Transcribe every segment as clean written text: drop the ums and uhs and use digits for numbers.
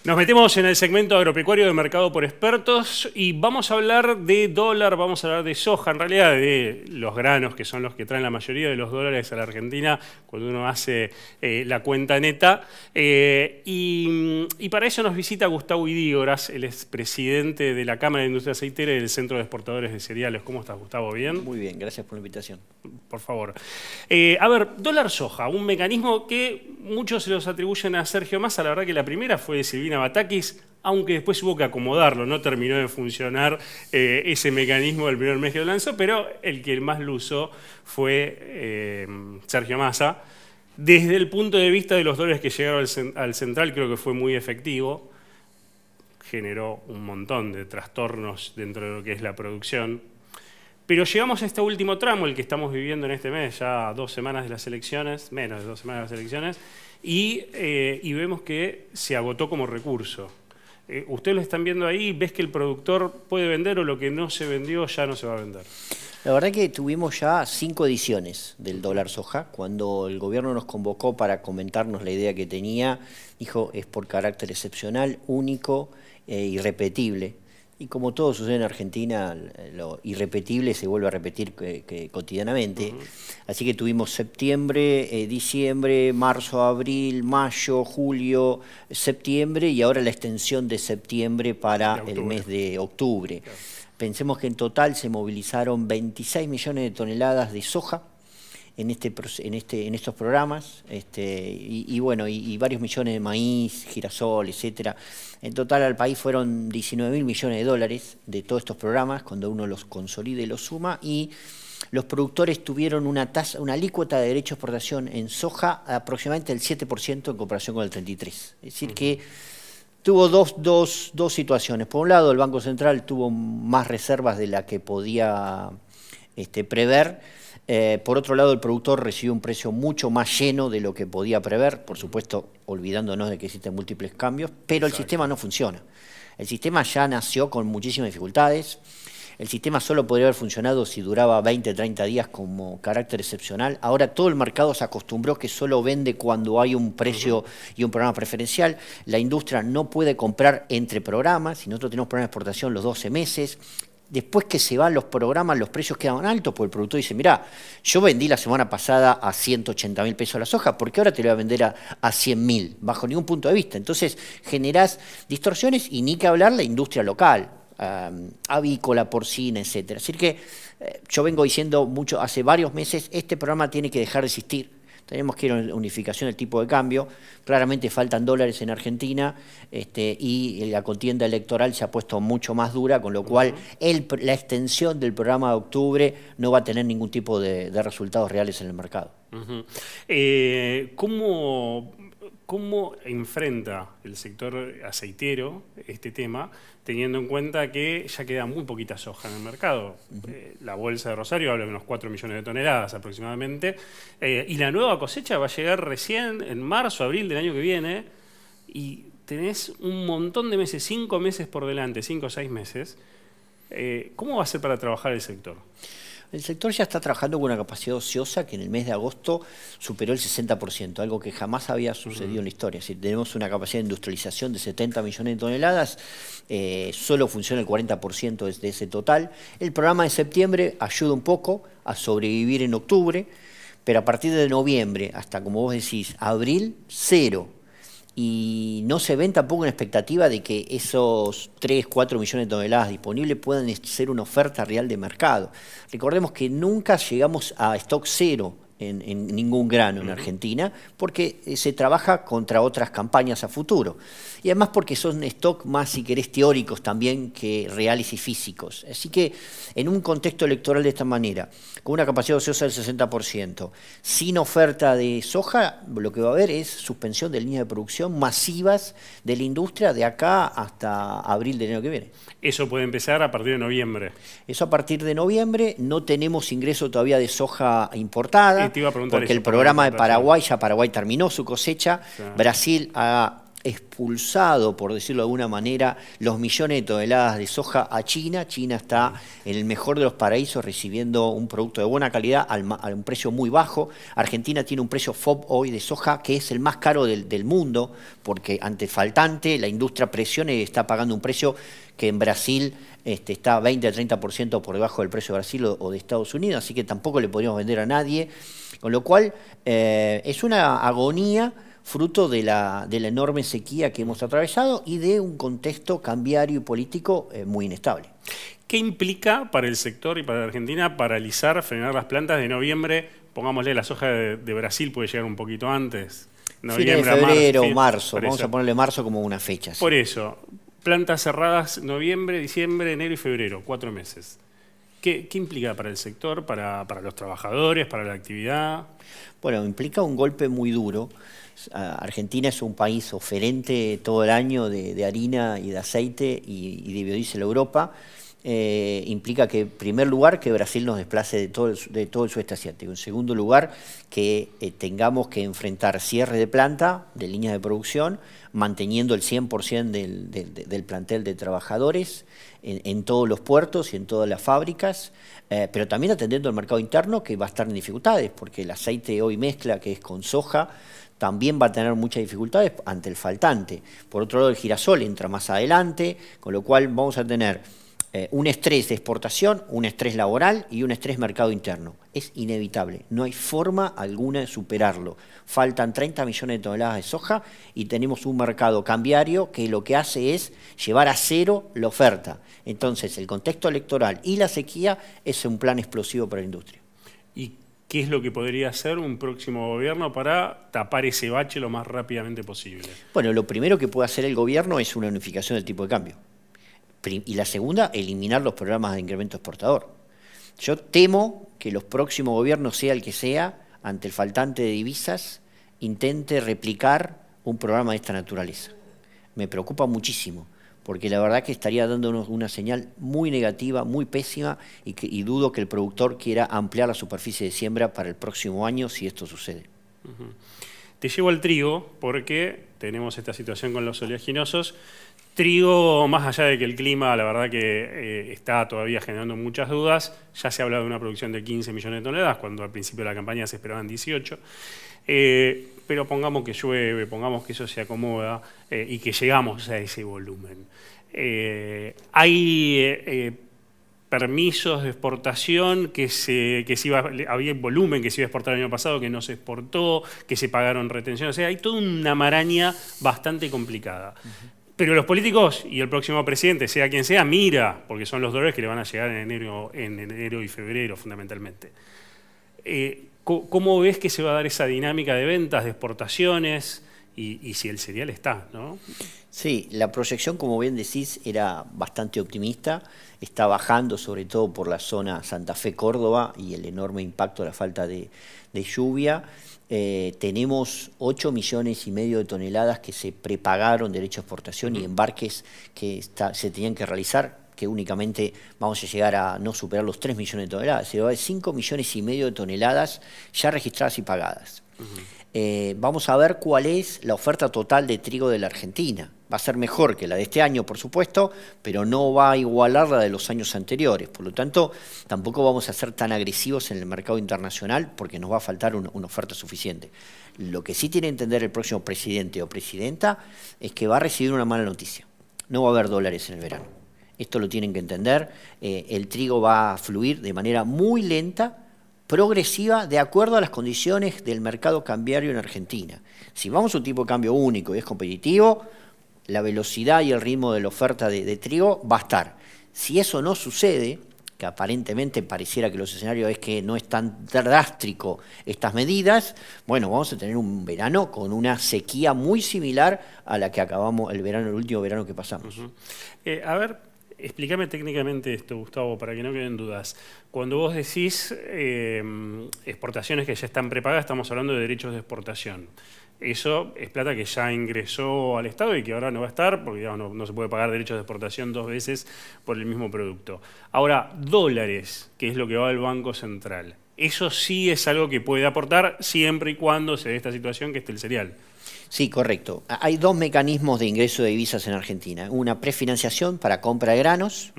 Nos metemos en el segmento agropecuario de Mercado por Expertos y vamos a hablar de dólar, vamos a hablar de soja, en realidad de los granos que son los que traen la mayoría de los dólares a la Argentina cuando uno hace la cuenta neta. Y para eso nos visita Gustavo Idígoras, el expresidente de la Cámara de Industria Aceitera y del Centro de Exportadores de Cereales. ¿Cómo estás, Gustavo? ¿Bien? Muy bien, gracias por la invitación. Por favor. A ver, dólar soja, un mecanismo que muchos se los atribuyen a Sergio Massa. La verdad que la primera fue de Silvina Batakis, aunque después hubo que acomodarlo, no terminó de funcionar ese mecanismo del primer mes que lo lanzó, pero el que más lo usó fue Sergio Massa. Desde el punto de vista de los dólares que llegaron al central, creo que fue muy efectivo. Generó un montón de trastornos dentro de lo que es la producción. Pero llegamos a este último tramo, el que estamos viviendo en este mes, ya 2 semanas de las elecciones, menos de 2 semanas de las elecciones, y vemos que se agotó como recurso. Ustedes lo están viendo ahí, ves que el productor puede vender o lo que no se vendió ya no se va a vender. La verdad que tuvimos ya 5 ediciones del dólar soja. Cuando el gobierno nos convocó para comentarnos la idea que tenía, dijo es por carácter excepcional, único e irrepetible. Y como todo sucede en Argentina, lo irrepetible se vuelve a repetir cotidianamente. Así que tuvimos septiembre, diciembre, marzo, abril, mayo, julio, septiembre y ahora la extensión de septiembre para el mes de octubre. Claro. Pensemos que en total se movilizaron 26 millones de toneladas de soja en estos programas, y varios millones de maíz, girasol, etcétera. En total al país fueron 19.000 millones de dólares de todos estos programas, cuando uno los consolida y los suma, y los productores tuvieron una alícuota de derecho de exportación en soja aproximadamente del 7% en comparación con el 33%. Es decir que tuvo dos situaciones. Por un lado, el Banco Central tuvo más reservas de la que podía prever. Por otro lado, el productor recibió un precio mucho más lleno de lo que podía prever, por supuesto, olvidándonos de que existen múltiples cambios, pero el sistema no funciona. El sistema ya nació con muchísimas dificultades. El sistema solo podría haber funcionado si duraba 20, 30 días como carácter excepcional. Ahora todo el mercado se acostumbró que solo vende cuando hay un precio y un programa preferencial. La industria no puede comprar entre programas, y nosotros tenemos programas de exportación los 12 meses. Después que se van los programas, los precios quedan altos, porque el productor dice, mirá, yo vendí la semana pasada a 180.000 pesos la soja, ¿por qué ahora te lo voy a vender a 100.000? Bajo ningún punto de vista. Entonces generás distorsiones y ni que hablar la industria local, avícola, porcina, etcétera. Así que yo vengo diciendo mucho, hace varios meses, este programa tiene que dejar de existir. Tenemos que ir a una unificación del tipo de cambio. Claramente faltan dólares en Argentina, y la contienda electoral se ha puesto mucho más dura, con lo cual la extensión del programa de octubre no va a tener ningún tipo de resultados reales en el mercado. ¿Cómo enfrenta el sector aceitero este tema, teniendo en cuenta que ya queda muy poquita soja en el mercado? La bolsa de Rosario habla de unos 4 millones de toneladas aproximadamente, y la nueva cosecha va a llegar recién en marzo, abril del año que viene, y tenés un montón de meses, 5 meses por delante, 5 o 6 meses. ¿Cómo va a ser para trabajar el sector? El sector ya está trabajando con una capacidad ociosa que en el mes de agosto superó el 60%, algo que jamás había sucedido en la historia. Si tenemos una capacidad de industrialización de 70 millones de toneladas, solo funciona el 40% de ese total. El programa de septiembre ayuda un poco a sobrevivir en octubre, pero a partir de noviembre hasta, como vos decís, abril, cero. Y no se ven tampoco una expectativa de que esos 3, 4 millones de toneladas disponibles puedan ser una oferta real de mercado. Recordemos que nunca llegamos a stock cero en ningún grano en Argentina, porque se trabaja contra otras campañas a futuro. Y además porque son stock más, si querés, teóricos también que reales y físicos. Así que en un contexto electoral de esta manera, con una capacidad ociosa del 60%, sin oferta de soja, lo que va a haber es suspensión de líneas de producción masivas de la industria de acá hasta abril del año que viene. Eso puede empezar a partir de noviembre. Eso a partir de noviembre. No tenemos ingreso todavía de soja importada, te iba a preguntar porque eso, el programa de Paraguay, ya Paraguay terminó su cosecha. Claro. Brasil ha expulsado, por decirlo de alguna manera, los millones de toneladas de soja a China. China está en el mejor de los paraísos recibiendo un producto de buena calidad a un precio muy bajo. Argentina tiene un precio FOB hoy de soja que es el más caro del mundo, porque ante faltante la industria presiona y está pagando un precio que en Brasil está 20-30% por debajo del precio de Brasil o de Estados Unidos, así que tampoco le podríamos vender a nadie, con lo cual es una agonía fruto de la enorme sequía que hemos atravesado y de un contexto cambiario y político muy inestable. ¿Qué implica para el sector y para la Argentina paralizar, frenar las plantas de noviembre? Pongámosle, la soja de Brasil puede llegar un poquito antes. Fines de febrero, marzo. Vamos a ponerle marzo como una fecha. Sí. Por eso, plantas cerradas noviembre, diciembre, enero y febrero, 4 meses. ¿Qué implica para el sector, para los trabajadores, para la actividad? Bueno, implica un golpe muy duro. Argentina es un país oferente todo el año de harina y de aceite y de biodiesel a Europa. Implica que, en primer lugar, que Brasil nos desplace de todo el sudeste asiático. En segundo lugar, que tengamos que enfrentar cierre de planta, de líneas de producción, manteniendo el 100% del plantel de trabajadores en todos los puertos y en todas las fábricas, pero también atendiendo al mercado interno, que va a estar en dificultades, porque el aceite hoy mezcla, que es con soja, también va a tener muchas dificultades ante el faltante. Por otro lado, el girasol entra más adelante, con lo cual vamos a tener un estrés de exportación, un estrés laboral y un estrés mercado interno. Es inevitable, no hay forma alguna de superarlo. Faltan 30 millones de toneladas de soja y tenemos un mercado cambiario que lo que hace es llevar a cero la oferta. Entonces, el contexto electoral y la sequía es un plan explosivo para la industria. ¿Y qué es lo que podría hacer un próximo gobierno para tapar ese bache lo más rápidamente posible? Bueno, lo primero que puede hacer el gobierno es una unificación del tipo de cambio. Y la segunda, eliminar los programas de incremento exportador. Yo temo que los próximos gobiernos, sea el que sea, ante el faltante de divisas, intente replicar un programa de esta naturaleza. Me preocupa muchísimo, porque la verdad que estaría dándonos una señal muy negativa, muy pésima, y dudo que el productor quiera ampliar la superficie de siembra para el próximo año si esto sucede. Te llevo al trigo, porque tenemos esta situación con los oleaginosos. Trigo, más allá de que el clima, la verdad que está todavía generando muchas dudas, ya se ha hablado de una producción de 15 millones de toneladas, cuando al principio de la campaña se esperaban 18. Pero pongamos que llueve, pongamos que eso se acomoda y que llegamos a ese volumen. Hay permisos de exportación había volumen que se iba a exportar el año pasado, que no se exportó, que se pagaron retenciones. O sea, hay toda una maraña bastante complicada. Pero los políticos y el próximo presidente, sea quien sea, mira, porque son los dólares que le van a llegar en enero y febrero, fundamentalmente. ¿Cómo ves que se va a dar esa dinámica de ventas, de exportaciones, y si el cereal está, ¿no? Sí, la proyección, como bien decís, era bastante optimista. Está bajando, sobre todo por la zona Santa Fe-Córdoba y el enorme impacto de la falta de lluvia. Tenemos 8,5 millones de toneladas que se prepagaron derecho a exportación y embarques que se tenían que realizar, que únicamente vamos a llegar a no superar los 3 millones de toneladas. Se va de 5,5 millones de toneladas ya registradas y pagadas. Vamos a ver cuál es la oferta total de trigo de la Argentina. Va a ser mejor que la de este año, por supuesto, pero no va a igualar la de los años anteriores. Por lo tanto, tampoco vamos a ser tan agresivos en el mercado internacional porque nos va a faltar una oferta suficiente. Lo que sí tiene que entender el próximo presidente o presidenta es que va a recibir una mala noticia. No va a haber dólares en el verano. Esto lo tienen que entender. El trigo va a fluir de manera muy lenta, progresiva, de acuerdo a las condiciones del mercado cambiario en Argentina. Si vamos a un tipo de cambio único y es competitivo, la velocidad y el ritmo de la oferta de trigo va a estar. Si eso no sucede, que aparentemente pareciera que los escenarios es que no es tan drástico estas medidas, bueno, vamos a tener un verano con una sequía muy similar a la que acabamos el último verano que pasamos. A ver, explícame técnicamente esto, Gustavo, para que no queden dudas. Cuando vos decís exportaciones que ya están prepagadas, estamos hablando de derechos de exportación. Eso es plata que ya ingresó al Estado y que ahora no va a estar, porque digamos, no se puede pagar derechos de exportación 2 veces por el mismo producto. Ahora, dólares, que es lo que va al Banco Central. eso sí es algo que puede aportar siempre y cuando se dé esta situación que esté el cereal. Sí, correcto. Hay dos mecanismos de ingreso de divisas en Argentina. Una prefinanciación para compra de granos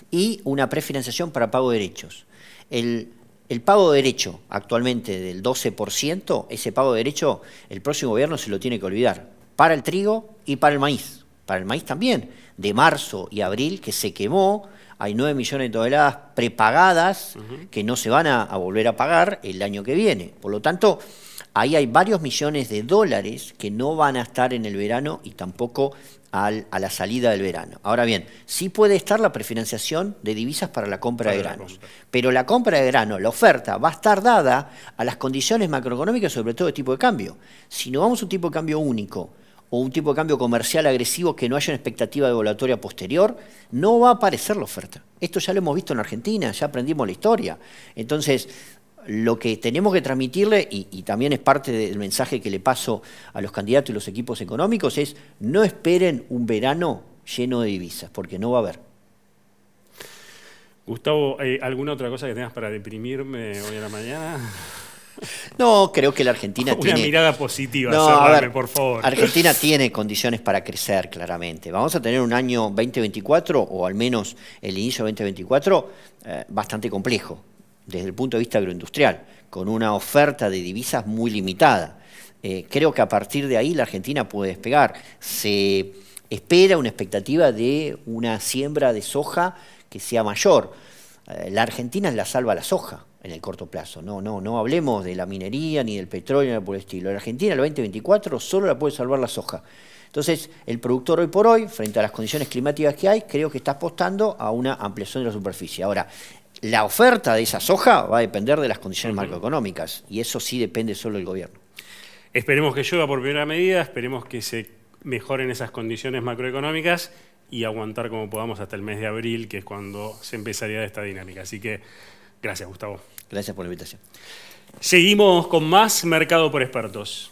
y una prefinanciación para pago de derechos. El pago de derecho actualmente del 12%, ese pago de derecho el próximo gobierno se lo tiene que olvidar. Para el trigo y para el maíz. Para el maíz también. De marzo y abril que se quemó, hay 9 millones de toneladas prepagadas que no se van a volver a pagar el año que viene. Por lo tanto, ahí hay varios millones de dólares que no van a estar en el verano y tampoco a la salida del verano. Ahora bien, sí puede estar la prefinanciación de divisas para la compra de granos, pero la compra de granos, la oferta, va a estar dada a las condiciones macroeconómicas, sobre todo de tipo de cambio. Si no vamos a un tipo de cambio único o un tipo de cambio comercial agresivo que no haya una expectativa devaluatoria posterior, no va a aparecer la oferta. Esto ya lo hemos visto en Argentina, ya aprendimos la historia. Entonces, lo que tenemos que transmitirle, y también es parte del mensaje que le paso a los candidatos y los equipos económicos, es no esperen un verano lleno de divisas, porque no va a haber. Gustavo, ¿alguna otra cosa que tengas para deprimirme hoy a la mañana? No, creo que la Argentina tiene... Una mirada positiva, no, cerrame, por favor. Argentina tiene condiciones para crecer, claramente. Vamos a tener un año 2024, o al menos el inicio de 2024, bastante complejo, desde el punto de vista agroindustrial, con una oferta de divisas muy limitada. Creo que a partir de ahí la Argentina puede despegar. Se espera una expectativa de una siembra de soja que sea mayor. La Argentina la salva la soja en el corto plazo. No hablemos de la minería ni del petróleo ni nada por el estilo. La Argentina el 2024 solo la puede salvar la soja. Entonces, el productor hoy por hoy, frente a las condiciones climáticas que hay, creo que está apostando a una ampliación de la superficie. Ahora, la oferta de esa soja va a depender de las condiciones macroeconómicas, y eso sí depende solo del gobierno. Esperemos que llueva por primera medida, esperemos que se mejoren esas condiciones macroeconómicas y aguantar como podamos hasta el mes de abril, que es cuando se empezaría esta dinámica. Así que, gracias, Gustavo. Gracias por la invitación. Seguimos con más Mercado por Expertos.